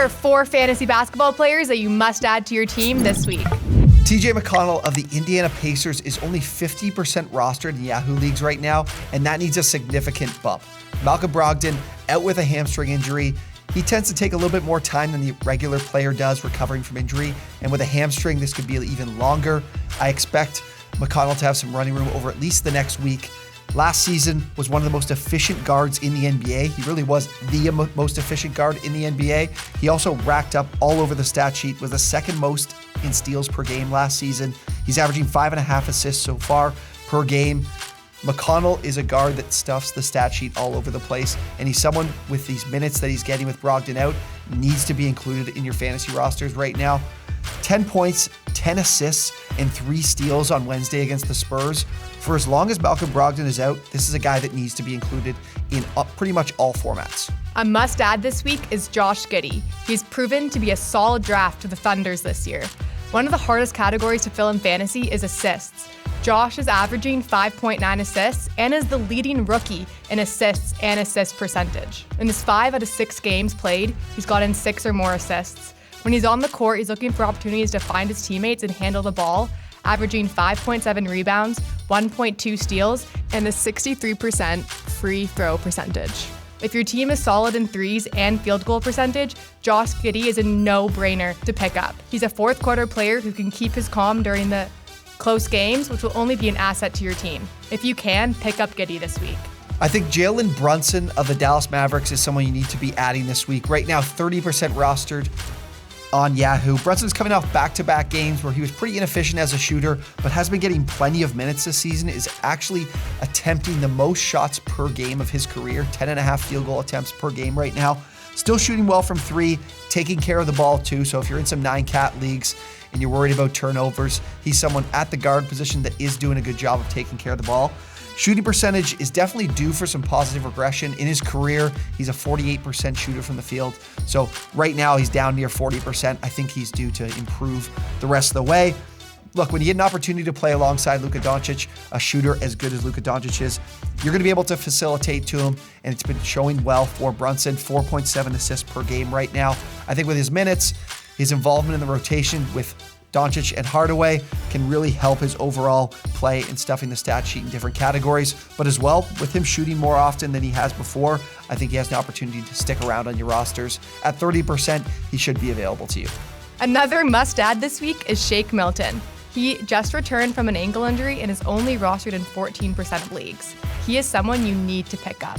are 4 fantasy basketball players that you must add to your team this week. TJ McConnell of the Indiana Pacers is only 50% rostered in Yahoo leagues right now, and that needs a significant bump. Malcolm Brogdon out with a hamstring injury. He tends to take a little bit more time than the regular player does recovering from injury, and with a hamstring, this could be even longer. I expect McConnell to have some running room over at least the next week. Last season was one of the most efficient guards in the NBA. He really was the most efficient guard in the NBA. He also racked up all over the stat sheet, was the second most in steals per game last season. He's averaging 5.5 assists so far per game. McConnell is a guard that stuffs the stat sheet all over the place, and he's someone with these minutes that he's getting with Brogdon out needs to be included in your fantasy rosters right now. 10 points, 10 assists, and 3 steals on Wednesday against the Spurs. For as long as Malcolm Brogdon is out, this is a guy that needs to be included in pretty much all formats. A must-add this week is Josh Goody. He's proven to be a solid draft to the Thunders this year. One of the hardest categories to fill in fantasy is assists. Josh is averaging 5.9 assists and is the leading rookie in assists and assist percentage. In his 5 out of 6 games played, he's gotten 6 or more assists. When he's on the court, he's looking for opportunities to find his teammates and handle the ball, averaging 5.7 rebounds, 1.2 steals, and a 63% free throw percentage. If your team is solid in threes and field goal percentage, Josh Goody is a no-brainer to pick up. He's a fourth quarter player who can keep his calm during the close games, which will only be an asset to your team. If you can, pick up Goody this week. I think Jalen Brunson of the Dallas Mavericks is someone you need to be adding this week. Right now, 30% rostered on Yahoo. Brunson's coming off back-to-back games where he was pretty inefficient as a shooter, but has been getting plenty of minutes this season, is actually attempting the most shots per game of his career, 10.5 field goal attempts per game right now. Still shooting well from 3, taking care of the ball too, so if you're in some 9-cat leagues and you're worried about turnovers, he's someone at the guard position that is doing a good job of taking care of the ball. Shooting percentage is definitely due for some positive regression. In his career, he's a 48% shooter from the field. So right now he's down near 40%. I think he's due to improve the rest of the way. Look, when you get an opportunity to play alongside Luka Doncic, a shooter as good as Luka Doncic is, you're going to be able to facilitate to him, and it's been showing well for Brunson, 4.7 assists per game right now. I think with his minutes, his involvement in the rotation with Doncic and Hardaway can really help his overall play in stuffing the stat sheet in different categories. But as well, with him shooting more often than he has before, I think he has an opportunity to stick around on your rosters. At 30%, he should be available to you. Another must-add this week is Shake Milton. He just returned from an ankle injury and is only rostered in 14% of leagues. He is someone you need to pick up.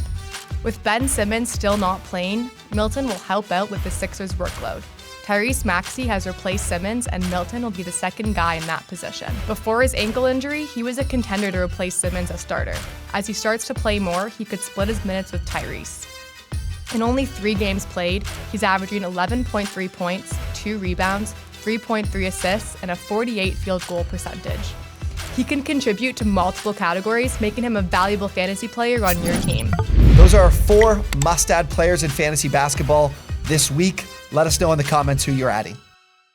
With Ben Simmons still not playing, Milton will help out with the Sixers' workload. Tyrese Maxey has replaced Simmons, and Milton will be the second guy in that position. Before his ankle injury, he was a contender to replace Simmons as starter. As he starts to play more, he could split his minutes with Tyrese. In only 3 games played, he's averaging 11.3 points, 2 rebounds, 3.3 assists, and a 48 field goal percentage. He can contribute to multiple categories, making him a valuable fantasy player on your team. Those are our 4 must-add players in fantasy basketball this week. Let us know in the comments who you're adding.